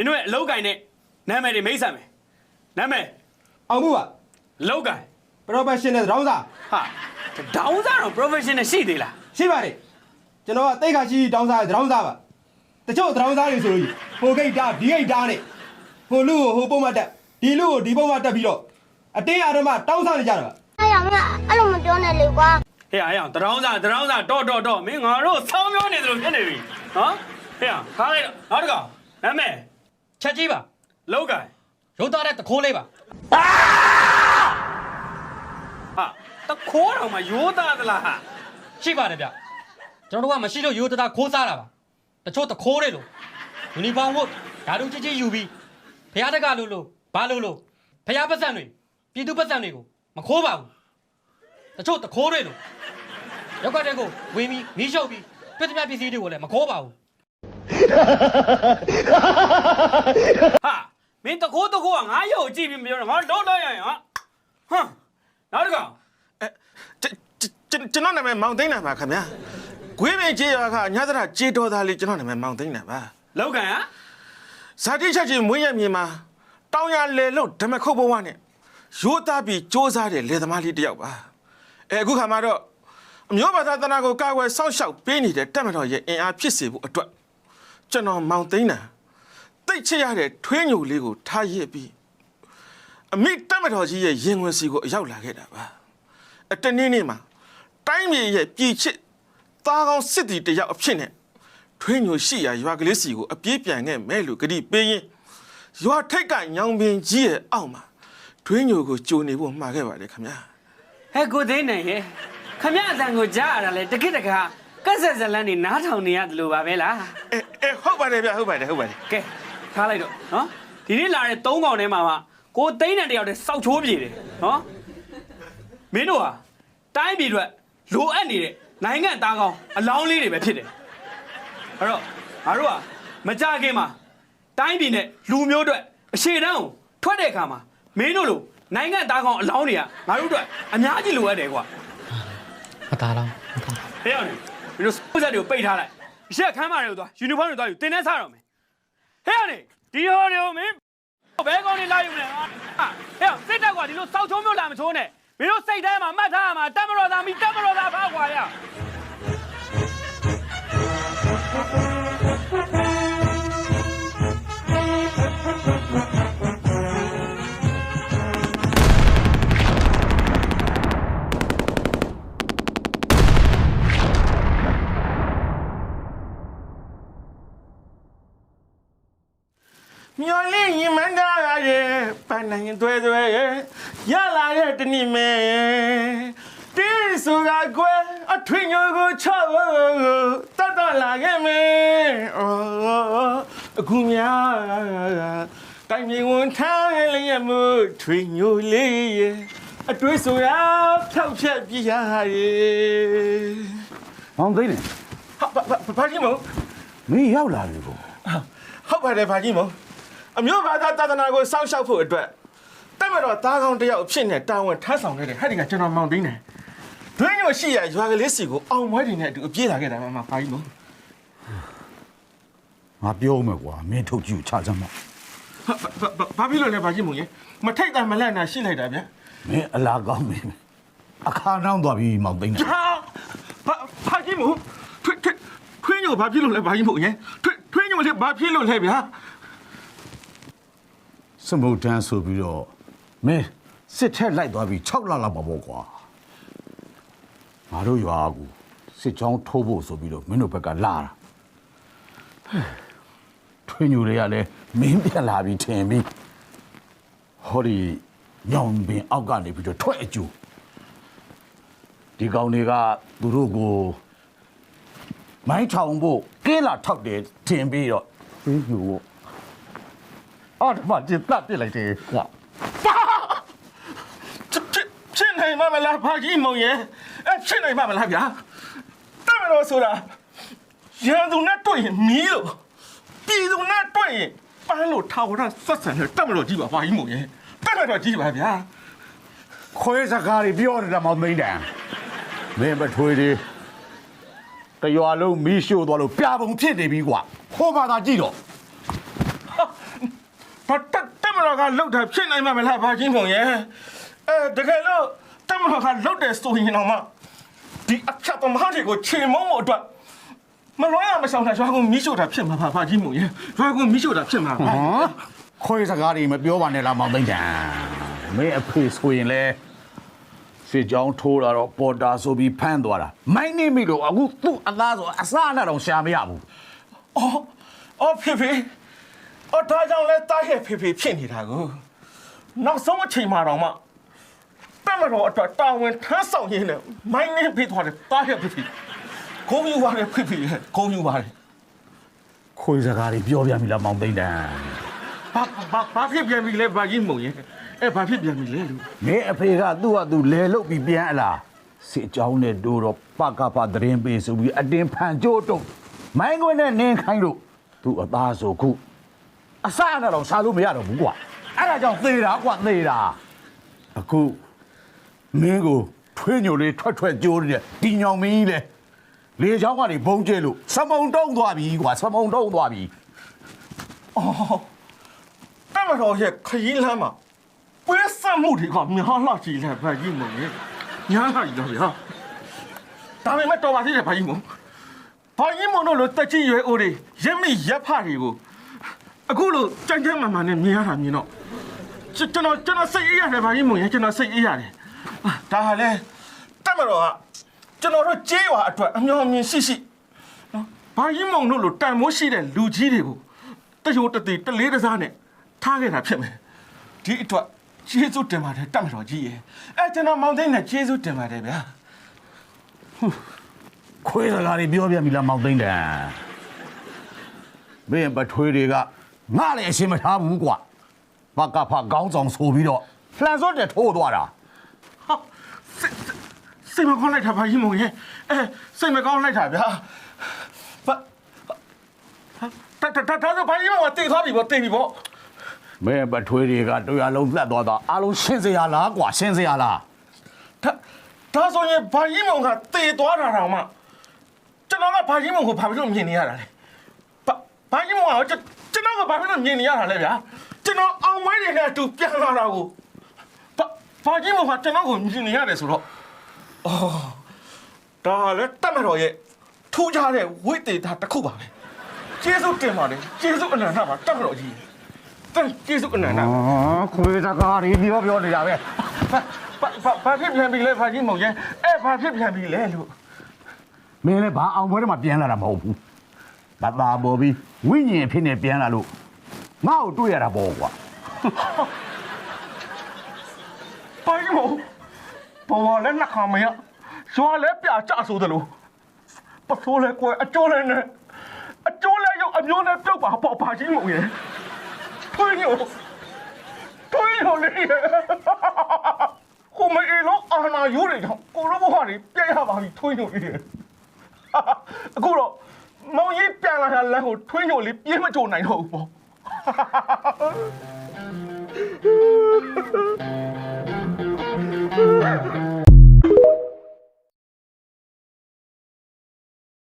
因为老干呢，南美的没啥没，南美အောင်မှုက老干 professional တောင်းစား 哈，这တောင်းစားတော့ professional ရှိသေးလား ရှိပါတယ်ကျွန်တော်ကတိတ်ခါရှိတောင်းစားတောင်းစားပါတချို့တောင်းစားတွေဆိုလို့ဟိုဂိတ်တာဒီဂိတ်တာနဲ့ဟိုလူကိုဟိုပုံမှန်တက်ဒီလူကိုဒီပုံမှန်တက်ပြီးတော့အတင်းအဓမ္မတောင်းစားနေကြတာပါ 哎呀，俺那么叫那刘光， ဟေ့အောင်တောင်းစားတော့မင်းငါတို့ဆောင်းပြောနေသလိုဖြစ်နေပြီနော်ဟေ့အောင်ခါလိုက်တော့နောက်တစ်ကောင်နာမည် ချက်ကြီးပါ လောကန် ရုပ်သားတဲ့တခိုးလေးပါ ဟာတခိုးတော်မှာရိုးသားသလားဟာ ရှိပါတယ်ဗျကျွန်တော်တို့ကမရှိလို့ရိုးသားခိုးစားတာပါတချို့တခိုးတွေလို့ယူနီဖောင်းဝတ်ဓာတ်တို့ကြီးယူပြီးဖျားတက်ကလို့ဘာလို့ဖျားပတ်စံတွေပြည်သူပတ်စံတွေကိုမခိုးပါဘူးတချို့တခိုးတွေလို့ရောက်ကတဲ့ကိုဝင်ပြီးမီးရှုပ်ပြီးပြစ်သမျှပစ္စည်းတွေကိုလည်းမခိုးပါဘူး ဟာမင်းတခိုးကငါရုပ်ကြည့်ပြီးမပြောတော့ငါတော့ရရင်ဟာဟမ်နောက်တစ်ကောင် ကျွန်တော်နာမည်မောင်သိန်းနာပါခင်ဗျာဂွေးပင်ကျေးရွာကညသရကျေးတော်သားလေးကျွန်တော်နာမည်မောင်သိန်းနာပါ လောကန်ဟာ ဇာတိချက်ချင်းမွေးရမြေမှာတောင်ရလေလို့ဓမခုတ်ဘဝနဲ့ရိုးသားပြီးစ조사တဲ့လေသမားလေးတစ်ယောက်ပါအခုခါမှာတော့အမျိုးဘာသာတနာကိုကာကွယ်စောင့်ရှောက်ပေးနေတဲ့တက်မတော်ရဲ့အင်အားဖြစ်စေဖို့အတွက်ကျွန်တော်မောင်သိန်းနာတိတ်ချရတဲ့ထွေးညိုလေးကိုထားရစ်ပြီးအမိတက်မတော်ကြီးရဲ့ရင်ဝင်စီကိုအရောက်လာခဲ့တာပါအတနေ့နေ့မှာတိုင်းပြည်ရဲ့ပြည်ချစ်သားကောင်းစစ်တီတယောက်အဖြစ်နဲ့ထွေးညိုရှိရာရွာကလေးစီကိုအပြေးပြန်ခဲ့မဲလို့ဂတိပေးရင်ရွာထိတ်ကညောင်ပင်ကြီးရဲ့အောက်မှာထွေးညိုကိုကြိုနေဖို့မှာခဲ့ပါတယ်ခင်ဗျာ ဟဲ့ကိုသိန်းနိုင်ရဲ့ခမရအတန်ကိုကြားရတာလေတကိတကကက်ဆက်ဇလန်းနေနားထောင်နေရတယ်လို့ပါပဲလား ဟုတ်ပါတယ်ဗျဟုတ်ပါတယ် ကဲထားလိုက်တော့နော်ဒီနေ့လာတဲ့၃កောင်ထဲမှာကိုသိန်းနဲ့တယောက်တည်းစောက်ချိုးပြေတယ်နော်မင်းတို့ဟာတိုင်းပြည်အတွက်လိုအပ်နေတဲ့နိုင်ငံသားကောင်းအလောင်းလေးတွေပဲဖြစ်တယ်အဲ့တော့ငါတို့ကမကြခင်မှာတိုင်းပြည်နဲ့လူမျိုးအတွက်အရှိတန်းကိုထွက်တဲ့အခါမှာမင်းတို့လိုနိုင်ငံသားကောင်းအလောင်းတွေကငါတို့အတွက်အများကြီးလိုအပ်တယ်ကွာ မသားတော့ ဟဲ့အောင်မင်းတို့စက်တွေကိုပိတ်ထားလိုက်အရှက်ခမ်းမတွေကိုသွားယူနီဖောင်းတွေသွားယူတင်းနေစားတော့မယ်ဟဲ့အောင်ဒီဟောတွေကိုမင်းဘဲကောင်းနေလာယူနေဟာဟဲ့အောင်စစ်တပ်ကဒီလိုစောက်ချုံးမျိုးလာမချိုးနဲ့မင်းတို့စိတ်ထဲမှာမှတ်ထားရမှာတက်မတော်သားမိတက်မတော်သားဖားခွာရမျော်လင့်ရင်မန်းကားရဲ့ပန်းနိုင်သွဲရလာတဲ့တနည်းမဲတီးဆိုကကွယ်အထွေညိုကိုချော့တတ်တော့လာခဲ့မယ်အခုများတိုင်မြေဝန်ထားလည်းရမှုထွေညိုလေးရဲ့အတွေ့ဆိုရဖြောက်ဖြက်ပြရရဲ့ မောင်သိနေ ဘာကြီးမို့ မင်းရောက်လာပြီကို ဟုတ်ပါတယ်ဘာကြီးမို့အမျိုးဘာသာသာသနာကိုစောင့်ရှောက်ဖို့အတွက်တက်မတော်သားကောင်းတယောက်အဖြစ်နဲ့တာဝန်ထမ်းဆောင်ခဲ့တယ်ဟဲ့ဒီကကျွန်တော်မောင်သိန်းတယ်ဒွင်းညိုရှိရရွာကလေးစီကိုအောင်မွဲတွေနဲ့အတူအပြေးလာခဲ့တာမှဘာကြီးမို့ ငါပြောမယ်ကွာမင်းထုတ်ကြည့်ချစမ်းမ ဘာဖြစ်လို့လဲဘာကြီးမို့ရေမထိတ်တာမလန့်တာရှိလိုက်တာဗျာ မင်းအလားကောင်းမင်းအခါနှောင်းသွားပြီမောင်သိနေ ဘာကြီးမို့ထွေးညိုဘာဖြစ်လို့လဲဘာကြီးမို့ရေထွေးညိုလည်းဘာဖြစ်လို့လဲဗျာ စမုတ်တန်းဆိုပြီးတော့မင်းစစ်ထက်လိုက်သွားပြီ6လလောက်ပါပေါ့ကွာငါတို့ရွာကူစစ်ချောင်းထိုးဖို့ဆိုပြီးတော့မင်းတို့ဘက်ကလာတာထွေးညိုတွေကလည်းမင်းပြက်လာပြီထင်ပြီဟောဒီညောင်ပင်အောက်ကနေပြီးတော့ထွက်အကျူဒီကောင်တွေကသူတို့ကိုမိုင်းထောင်ဖို့ကင်းလာထောက်တယ်ထင်ပြီးတော့ထွေးညိုအော်ဒီမှာကျစ်တက်ပြစ်လိုက်တယ်ကွာ ဖြစ်နိုင်မှာမလားဘာကြီးမုံရဲ့ဖြစ်နိုင်မှာမလားဗျာတက်မလို့ဆိုတာရန်သူနဲ့တွေ့ရင်မီးလို့ပြည်သူနဲ့တွေ့ရင်ပန်းလို့ထာဝရဆက်ဆံတယ်တက်မလို့ကြီးပါဘာကြီးမုံရဲ့တက်မလို့ကြီးပါဗျာ ခွေးစကားတွေပြောနေတာမောင်သိန်းတန်မင်းမထွေးသေးတရွာလုံးမီးရှို့သွားလို့ပြာပုံဖြစ်နေပြီကွာဟိုမှာသာကြည့်တော့ ဘာတက်မတော်ကလှုပ်တာဖြစ်နိုင်မှာမလားဘာကြီးပုံရဲ့တကယ်လို့တက်မတော်ကလှုပ်တယ်ဆိုရင်တော့မှဒီအချက်သမားတွေကိုချေမုံဖို့အတွက်မလွှဲရမဆောင်တာရွာကမီးရှို့တာဖြစ်မှာဘာကြီးပုံရဲ့ရွာကမီးရှို့တာဖြစ်မှာ ခွေးစကားတွေမပြောပါနဲ့လားမောင်သိန်းတန်မင်းအဖေဆိုရင်လေစစ်ကြောင်းထိုးလာတော့ပေါ်တာဆိုပြီးဖမ်းသွားတာမိုင်းနေပြီလို့အခုသူ့အသားဆိုအစအနတော့ရှာမရဘူး အော်ဖေအော်ဒါကြောင့်လဲတားရဲ့ဖေဖြစ်နေတာကိုနောက်ဆုံးအချိန်မှာတော့မှတက်မတော်အတွက်တာဝန်ထမ်းဆောင်ရင်းနဲ့မိုင်းနေဖေသွားတယ်တားရဲ့ဖေဂုံယူပါတယ်ဖေဂုံယူပါတယ် ခွေးစကားတွေပြောပြပြီလားမောင်သိန်းတန် ဘာဖြစ်ပြန်ပြီလဲဘာကြီးမုံရဲ့ဘာဖြစ်ပြန်ပြီလဲလူ မင်းအဖေကသူ့ဟာသူလဲလုတ်ပြီးပြန်အလားစစ်ကြောင်းနဲ့တို့တော့ပကပသတင်းပေးဆိုပြီးအတင်းဖန်ကြိုးတုံမိုင်းခွင်းနဲ့နင်းခိုင်းလို့သူ့အသားဆိုခုအစအနတော့ရှာလို့မရတော့ဘူးကွာအဲ့ဒါကြောင့်သေတာကွာသေတာအခုမင်းကိုထွေးညိုလေးထွက်ကြိုးနေတဲ့ဒီညောင်မင်းကြီးလေလေချောင်းကနေဘုံကျဲလို့စမုံတုံးသွားပြီကွာစမုံတုံးသွားပြီ တက်မတော်ရဲ့ခရီးလမ်းမှာပွဲဆက်မှုတွေကများလာကြည့်လဲဘာကြီးမုံရဲ့ညားလာကြတော့ဗျာဒါပေမဲ့တော်ပါသေးတယ်ဘာကြီးမုံတို့လိုတက်ကြီးရွယ်အိုတွေရင့်မိရက်ဖတွေကိုအခုလိုကြမ်းကြမ်းမှန်မှန်နဲ့မြင်ရတာမြင်တော့ကျွန်တော်စိတ်အေးရတယ်ဘာကြီးမုံရဲ့ကျွန်တော်စိတ်အေးရတယ်ဒါဟာလဲတက်မတော်ကကျွန်တော်တို့ကြေးရွာအတွက်အမျှော်အမြင်ရှိနော်ဘာကြီးမုံတို့လိုတန်မိုးရှိတဲ့လူကြီးတွေကိုတရိုးတသေးတလေးတစားနဲ့ထားခဲ့တာဖြစ်မယ်ဒီအတွက်ကျေးဇူးတင်ပါတယ်တက်မတော်ကြီးရဲ့ကျွန်တော်မောင်သိန်းနဲ့ကျေးဇူးတင်ပါတယ်ဗျာ ခွေးစကားတွေပြောပြပြီလားမောင်သိန်းတန်မင်းပထွေးတွေကငါလည်းအရှင်းမထားဘူးကွာပကဖကောင်းဆောင်ဆိုပြီးတော့လှန်စွတ်တဲ့ထိုးသွားတာ စိတ်မကောင်းလိုက်တာဘာကြီးမုံရဲ့စိတ်မကောင်းလိုက်တာဗျာဒါဆိုဘာကြီးမုံကတေသွားပြီပေါ့တေပြီပေါ့ မင်းပထွေးတွေကတရားလုံးသက်သွားတာအားလုံးရှင်းစရာလားကွာရှင်းစရာလား ဒါဆိုရင်ဘာကြီးမုံကတေသွားတာတောင်မှကျွန်တော်ကဘာကြီးမုံကိုဘာဖြစ်လို့မြင်နေရတာလဲဘာကြီးမုံကကျွန်တော်ကဘာဖြစ်လို့မြင်နေရတာလဲဗျာကျွန်တော်အောင်မွေးနေတဲ့အတူပြန်လာတာကိုဘာကြီးမုံကကျွန်တော်ကိုမြင်နေရတယ်ဆိုတော့ဒါလည်းတတ်မတော်ရဲ့ထူးခြားတဲ့ဝိသေသတစ်ခုပါပဲကျေးဇူးတင်ပါတယ်ကျေးဇူးအနန္တပါတတ်မတော်ကြီးကျေးဇူးအနန္တ ခွေးစကားတွေပြောနေတာပဲ ဘာဖြစ်ပြန်ပြီလဲဘာကြီးမုံရဲ့ဘာဖြစ်ပြန်ပြီလဲလို့ မင်းလည်းဘာအောင်ပွဲတော့မှပြန်လာတာမဟုတ်ဘူးဘာသာပေါ်ပြီးဝိညာဉ်ဖြစ်နေပြန်လာလို့ငါ့ကိုတွေ့ရတာပေါ့ကွာ ဘာကြီးမုံပေါ်လည်းနှက်ခါမရရွာလည်းပြကြဆိုတယ်လို့ပစိုးလည်းကွယ်အကျိုးလည်းနဲ့အကျိုးလည်းရုပ်အမျိုးလည်းပြုတ်ပါပေါ့ဘာကြီးမုံရဲ့ထွေးညိုလေးကိုမအေးလို့အာနာယူတွေကြောင့်ကိုရောဘွားတွေပြရပါပြီထွေးညိုလေးအခုတော့မောင်ကြီးပြန်လာတာလမ်းကိုထွေးညိုလေးပြေးမကြုံနိုင်တော့ဘူးပေါ့